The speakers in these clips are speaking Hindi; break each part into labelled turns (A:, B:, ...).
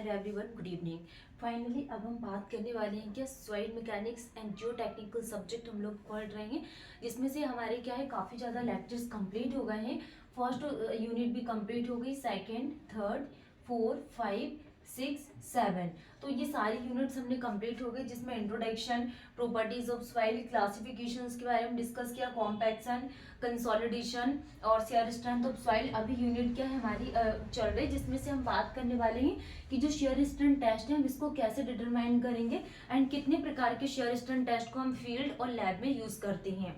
A: Hello everyone, good evening. Finally अब हम बात करने वाले हैं क्या soil mechanics and Jio technical subject हम लोग पढ़ रहे हैं, जिसमें से हमारे क्या है काफ़ी ज़्यादा लेक्चर्स कंप्लीट हो गए हैं। फर्स्ट यूनिट भी कंप्लीट हो गई, सेकंड, थर्ड, 4, 5, 6, 7, तो ये सारी यूनिट्स हमने कंप्लीट हो गई, जिसमें introduction, properties of soil, classifications के बारे में डिस्कस किया, कॉम्पैक्शन, कंसोलिडेशन और शेयर स्ट्रेंथ ऑफ सॉइल। अभी यूनिट क्या है हमारी चल रही, जिसमें से हम बात करने वाले हैं कि जो शेयर स्ट्रेंथ टेस्ट है हम इसको कैसे डिटरमाइन करेंगे एंड कितने प्रकार के शेयर स्ट्रेंथ टेस्ट को हम फील्ड और लैब में यूज करते हैं।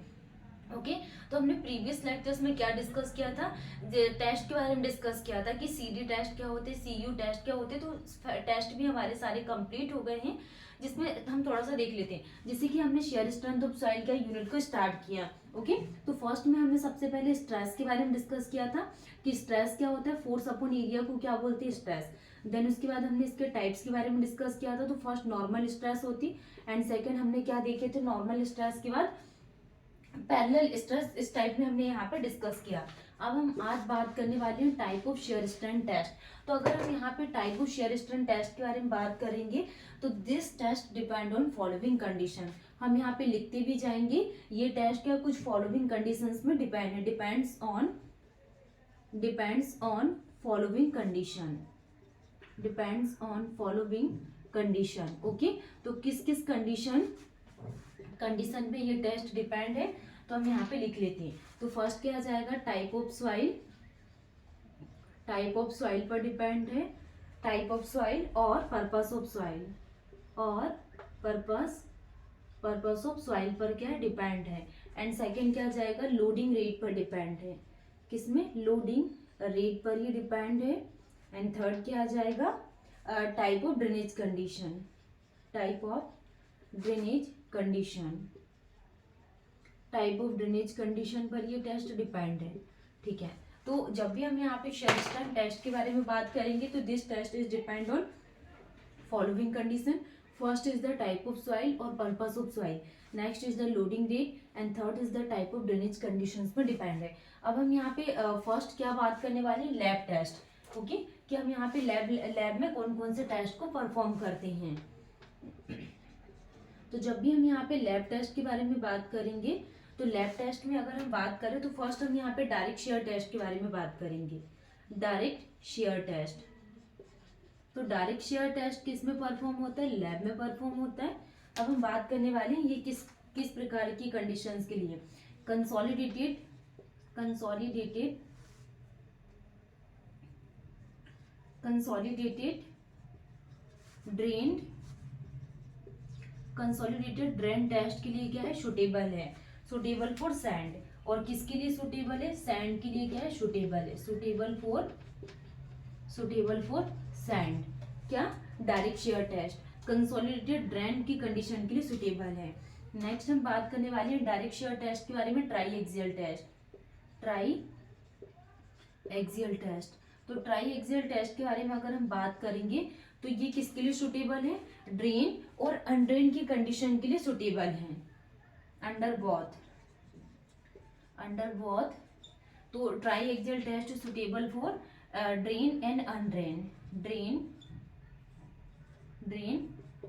A: ओके तो हमने प्रीवियस लेक्चर्स में क्या डिस्कस किया था, टेस्ट के बारे में डिस्कस किया था कि सीडी टेस्ट क्या होते, सीयू टेस्ट क्या होते, तो टेस्ट भी हमारे सारे कंप्लीट हो गए हैं, जिसमें हम थोड़ा सा देख लेते हैं। जैसे कि हमने शेयर स्ट्रेंथ ऑफ सॉइल का यूनिट को स्टार्ट किया। ओके तो फर्स्ट में हमने सबसे पहले स्ट्रेस के बारे में डिस्कस किया था कि स्ट्रेस क्या होता है, फोर्स अपॉन एरिया को क्या बोलते हैं, स्ट्रेस। देन उसके बाद हमने इसके टाइप्स के बारे में डिस्कस किया था, तो फर्स्ट नॉर्मल स्ट्रेस होती एंड सेकेंड हमने क्या देखे थे, नॉर्मल स्ट्रेस के बाद पैरेलल स्ट्रेस, इस टाइप में हमने यहाँ पे डिस्कस किया। अब हम आज बात करने वाले हैं type of shear strength test. तो अगर हम यहाँ पे type of shear strength test के बारे में बात करेंगे तो this test depend on following condition. हम यहाँ पे लिखते भी जाएंगे, ये टेस्ट क्या कुछ फॉलोइंग कंडीशंस में डिपेंड है, depends on following condition, depends on following condition. Okay तो किस किस कंडीशन पे ये टेस्ट डिपेंड है, तो हम यहाँ पे लिख लेते हैं। तो फर्स्ट क्या आ जाएगा, टाइप ऑफ सॉइल पर डिपेंड है, टाइप ऑफ सॉइल और पर्पस ऑफ सॉइल, और पर्पस ऑफ सॉइल पर क्या डिपेंड है। एंड सेकंड क्या आ जाएगा, लोडिंग रेट पर डिपेंड है, किसमें, लोडिंग रेट पर ही डिपेंड है। एंड थर्ड क्या आ जाएगा, type of drainage condition, type of drainage condition पर ये टेस्ट डिपेंड है। ठीक है, तो जब भी हम यहाँ पे शेयर स्ट्रेंथ टेस्ट के बारे में बात करेंगे तो this test is depend on following condition. First is the type of soil और purpose of soil, next is the loading rate and third is the type of drainage conditions पर डिपेंड है। अब हम यहाँ पे फर्स्ट क्या बात करने वाले हैं, लैब टेस्ट। ओके कि हम यहाँ पे लैब में कौन कौन से टेस्ट को परफॉर्म करते हैं। तो जब भी हम यहाँ पे लैब टेस्ट के बारे में बात करेंगे तो लैब टेस्ट में अगर हम बात करें तो फर्स्ट हम यहाँ पे डायरेक्ट शेयर टेस्ट के बारे में बात करेंगे। डायरेक्ट शेयर टेस्ट, तो डायरेक्ट शेयर टेस्ट किस में परफॉर्म होता है, लैब में परफॉर्म होता है। अब हम बात करने वाले हैं ये किस प्रकार की कंडीशंस के लिए, कंसोलिडेटेड ड्रेन टेस्ट के लिए क्या है, सुटेबल है, सुटेबल फॉर सैंड। और किसके लिए सुटेबल है, सैंड के लिए क्या है, सुटेबल है, सुटेबल फॉर सैंड। क्या, direct shear test consolidated drain की कंडीशन के लिए सुटेबल है। नेक्स्ट हम बात करने वाले हैं डायरेक्ट शेयर टेस्ट के बारे में, ट्राई एक्सियल टेस्ट। तो ट्राई एक्सियल टेस्ट के बारे में अगर हम बात करेंगे तो ये किसके लिए सुटेबल है, ड्रेन और अनड्रेन की कंडीशन के लिए सुटेबल है, अंडर बोथ। तो triaxial test suitable for drain and undrain, drain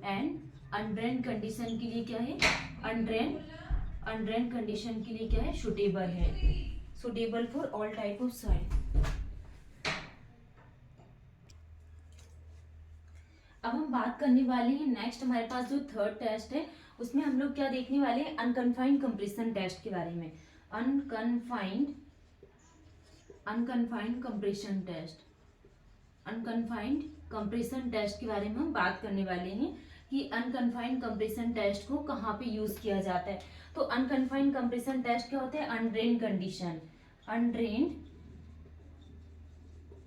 A: and undrain condition के लिए क्या है, अनड्रेन कंडीशन के लिए क्या है, सुटेबल है, suitable for all type of soil. अब हम बात करने वाले हैं नेक्स्ट, हमारे पास जो थर्ड टेस्ट है उसमें हम लोग क्या देखने वाले हैं, अनकन्फाइंड कंप्रेशन टेस्ट के बारे में। अनकन्फाइंड कंप्रेशन टेस्ट के बारे में हम बात करने वाले हैं कि अनकन्फाइंड कंप्रेशन टेस्ट को कहाँ पे यूज किया जाता है। तो अनकन्फाइंड कंप्रेशन टेस्ट क्या होता है, अनड्रेन्ड कंडीशन,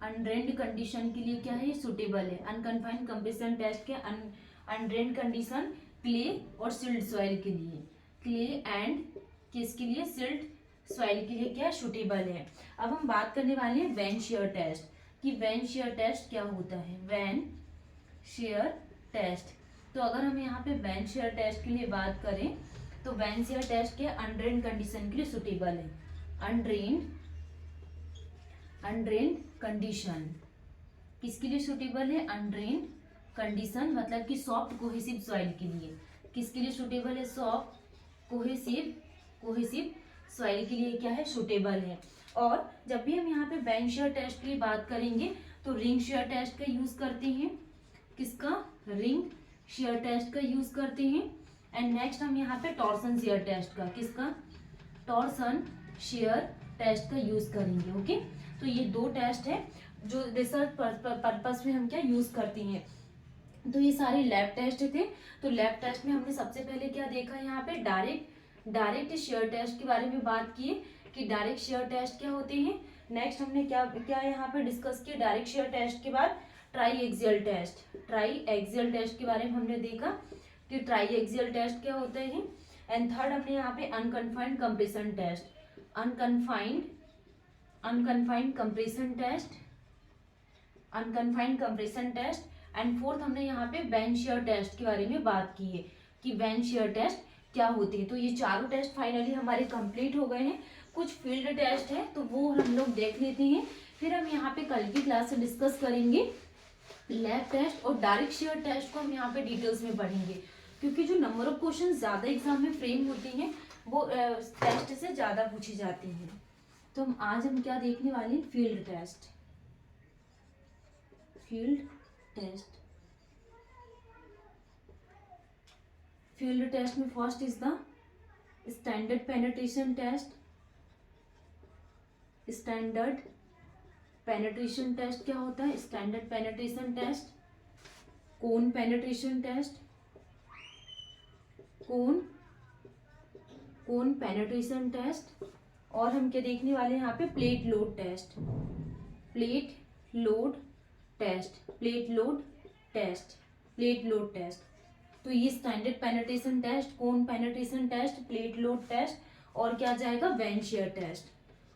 A: अनड्रेन्ड कंडीशन के लिए क्या है, सुटेबल है। अनकन्फाइंड कंप्रेशन टेस्ट के अनड्रेन्ड कंडीशन क्ले और सिल्ट सॉइल के लिए, क्ले एंड किसके लिए, सिल्ट सॉइल के लिए क्या सुटेबल है। अब हम बात करने वाले हैं वैन शेयर टेस्ट, कि वैन शेयर टेस्ट क्या होता है, वैन शेयर टेस्ट। तो अगर हम यहाँ पे वैन शेयर टेस्ट के लिए बात करें तो वैन शेयर टेस्ट के अनड्रेन्ड कंडीशन के लिए सुटेबल है, अनड्रेन्ड कंडीशन किसके लिए सुटेबल है, अनड्रेन्ड कंडीशन मतलब कि सॉफ्ट कोहेसिव सॉइल के लिए, किसके लिए सूटेबल है, सॉफ्ट कोहेसिव सॉइल के लिए क्या है, सूटेबल है। और जब भी हम यहाँ पे बेंच शेयर टेस्ट की बात करेंगे तो रिंग शेयर टेस्ट का यूज करते हैं, किसका, रिंग शेयर टेस्ट का यूज करते हैं। एंड नेक्स्ट हम यहाँ पे टॉर्सन शेयर टेस्ट का, किसका, टॉर्सन शेयर टेस्ट का यूज करेंगे। ओके, तो ये दो टेस्ट है जो रिसर्च पर्पस में हम क्या यूज करते हैं। तो ये सारे लैब टेस्ट थे। तो लैब टेस्ट में हमने सबसे पहले क्या देखा, यहाँ पे डायरेक्ट शेयर टेस्ट के बारे में बात की कि डायरेक्ट शेयर टेस्ट क्या होते हैं। नेक्स्ट हमने क्या क्या यहाँ पे डिस्कस किया, डायरेक्ट शेयर टेस्ट के बाद ट्राई एक्सियल टेस्ट के बारे में हमने देखा कि ट्राई एक्सियल टेस्ट क्या होते हैं। एंड थर्ड हमने यहाँ पे unconfined compression test, unconfined compression test. And fourth हमने यहाँ पे बेंच शेयर टेस्ट के बारे में बात की है कि बेंच शेयर टेस्ट क्या होते हैं। तो ये चारों टेस्ट फाइनली हमारे कंप्लीट हो गए हैं। कुछ फील्ड टेस्ट है तो वो हम लोग देख लेते हैं, फिर हम यहाँ पे कल की क्लास से डिस्कस करेंगे लैब टेस्ट और डायरेक्ट शेयर टेस्ट को हम यहाँ पे डिटेल्स में पढ़ेंगे, क्योंकि जो नंबर ऑफ क्वेश्चन ज्यादा एग्जाम में फ्रेम होते हैं वो टेस्ट से ज्यादा पूछे जाते हैं। तो आज हम क्या देखने वाले हैं, फील्ड टेस्ट में first is the standard penetration test. Standard penetration test क्या होता है, standard penetration test, cone penetration test, cone penetration test. और हम क्या देखने वाले हैं यहाँ पे, प्लेट लोड टेस्ट। तो ये standard penetration test, cone penetration test, plate load test और क्या जाएगा, बेंच शेयर टेस्ट।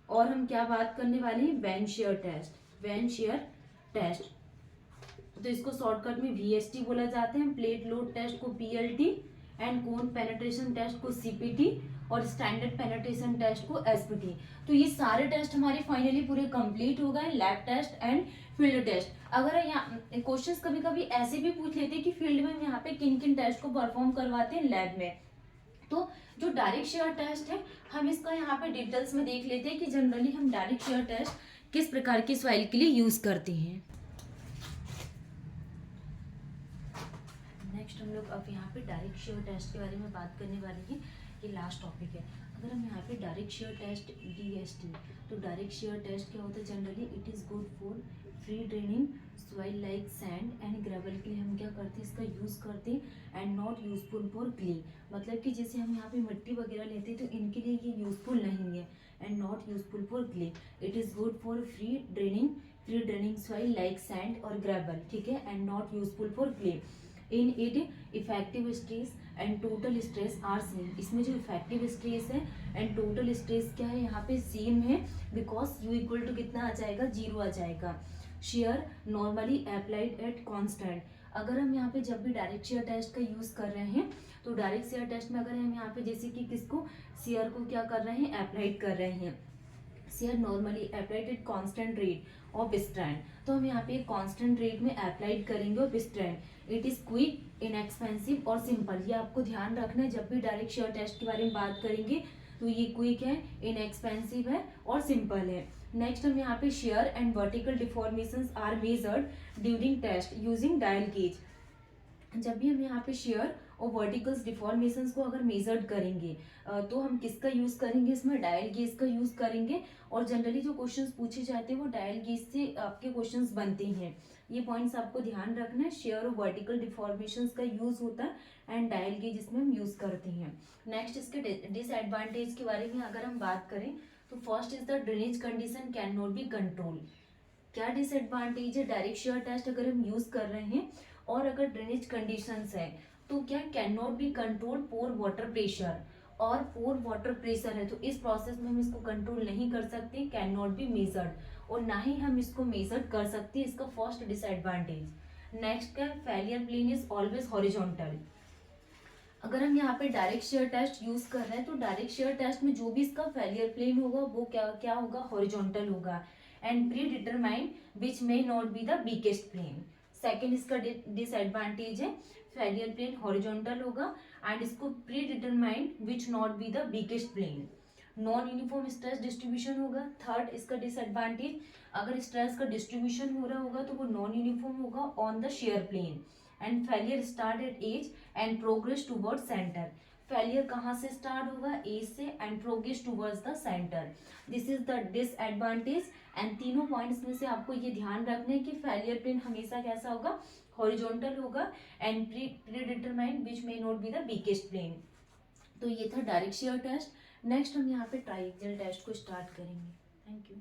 A: और हम क्या बात करने वाले हैं, बेंच शेयर टेस्ट। तो इसको शॉर्टकट में VST बोला जाता है, प्लेट लोड टेस्ट को PLT and cone penetration test को CPT और स्टैंडर्ड पेनिट्रेशन टेस्ट को SPT। तो ये सारे टेस्ट हमारे फाइनली पूरे कंप्लीट हो गए, lab test and field test. अगर यहाँ क्वेश्चंस कभी कभी ऐसे भी पूछ लेते हैं कि फील्ड में हम यहाँ पे किन किन टेस्ट को परफॉर्म करवाते हैं लैब में, तो जो डायरेक्ट शेयर टेस्ट है हम इसका यहाँ पे डिटेल्स में देख लेते हैं कि जनरली हम डायरेक्ट शेयर टेस्ट किस प्रकार की सॉइल के लिए यूज करते हैं। नेक्स्ट हम लोग अब यहाँ पे डायरेक्ट शेयर टेस्ट के बारे में बात करने वाले हैं, ये लास्ट टॉपिक है। अगर हम यहाँ पे डायरेक्ट शेयर टेस्ट DST, तो डायरेक्ट शेयर टेस्ट क्या होता है, generally it is good for free draining soil like sand and gravel के लिए हम क्या करते हैं, इसका यूज़ करते हैं। And not useful for clay, मतलब कि जैसे हम यहाँ पे मिट्टी वगैरह लेते हैं तो इनके लिए ये यूजफुल नहीं है। And not useful for clay, it is good for free draining soil like sand और ग्रेवल, ठीक है। And not useful for clay, in it effective stress and total stress are same. इसमें जो इफेक्टिव स्ट्रेस है एंड टोटल स्ट्रेस क्या है, यहाँ पे सेम है, बिकॉज U इक्वल टू कितना आ जाएगा, 0 आ जाएगा। Share normally applied at constant, अगर हम यहाँ पे जब भी डायरेक्ट शेयर टेस्ट का यूज कर रहे हैं तो डायरेक्ट शेयर टेस्ट में अगर हम यहाँ पे जैसे कि किसको, शेयर को क्या कर रहे हैं, अप्लाइड कर रहे हैं, share normally applied at constant rate of strand, तो हम यहाँ पे कांस्टेंट रेट में अप्लाइड करेंगे of strand. It is quick, inexpensive और सिंपल, ये आपको ध्यान रखना है जब भी डायरेक्ट शेयर टेस्ट के बारे में बात करेंगे तो ये क्विक है, इनएक्सपेंसिव है और सिंपल है। नेक्स्ट हम यहाँ पे shear and vertical deformations are measured during test using dial gauge. जब भी हम यहाँ पे शेयर और वर्टिकल्स डिफॉर्मेशंस को अगर मेजर्ड करेंगे तो हम किसका यूज करेंगे, इसमें डायल गेज का यूज करेंगे। और जनरली जो क्वेश्चंस पूछे जाते हैं वो डायल गेज से आपके क्वेश्चंस बनते हैं, ये पॉइंट्स आपको ध्यान रखना है। शेयर और वर्टिकल डिफॉर्मेशंस का यूज होता है एंड डायल गेज इसमें हम यूज करते हैं। नेक्स्ट इसके डिसएडवांटेज के बारे में अगर हम बात करें तो first is the drainage condition can not be control. क्या डिसएडवांटेज है, डायरेक्ट शेयर टेस्ट अगर हम यूज कर रहे हैं और अगर ड्रेनेज कंडीशंस है तो क्या can not be control pore water pressure, और पोर वाटर प्रेशर है तो इस प्रोसेस में हम इसको कंट्रोल नहीं कर सकते, कैन नॉट बी मेजर्ड, और ना ही हम इसको मेजर कर सकते, इसका फर्स्ट डिसएडवांटेज। नेक्स्ट क्या, failure plane is always horizontal. अगर हम यहाँ पे डायरेक्ट शेयर टेस्ट यूज कर रहे हैं तो डायरेक्ट शेयर टेस्ट में जो भी इसका फेलियर प्लेन होगा वो क्या होगा, हॉरिजॉन्टल होगा। And predetermined which may not be the weakest plane, second इसका डिसएडवांटेज है, फेलियर प्लेन हॉरिजॉन्टल होगा एंड इसको predetermined which not be the weakest plane, non uniform stress distribution होगा। थर्ड इसका डिसएडवांटेज, अगर स्ट्रेस का डिस्ट्रीब्यूशन हो रहा होगा तो वो नॉन यूनिफॉर्म होगा on the shear plane and failure start at edge and progress toward centre. Failure कहाँ से स्टार्ट होगा, एज से and progress towards the centre. This is the disadvantage and तीनों पॉइंट्स में से आपको ये ध्यान रखना है कि फेलियर प्लेन हमेशा कैसा होगा, हॉरिजॉन्टल होगा and predetermined which may not be the weakest plane. तो ये था डायरेक्ट शेयर टेस्ट। नेक्स्ट हम यहाँ पे ट्राइएक्सियल टेस्ट को स्टार्ट करेंगे। Thank you.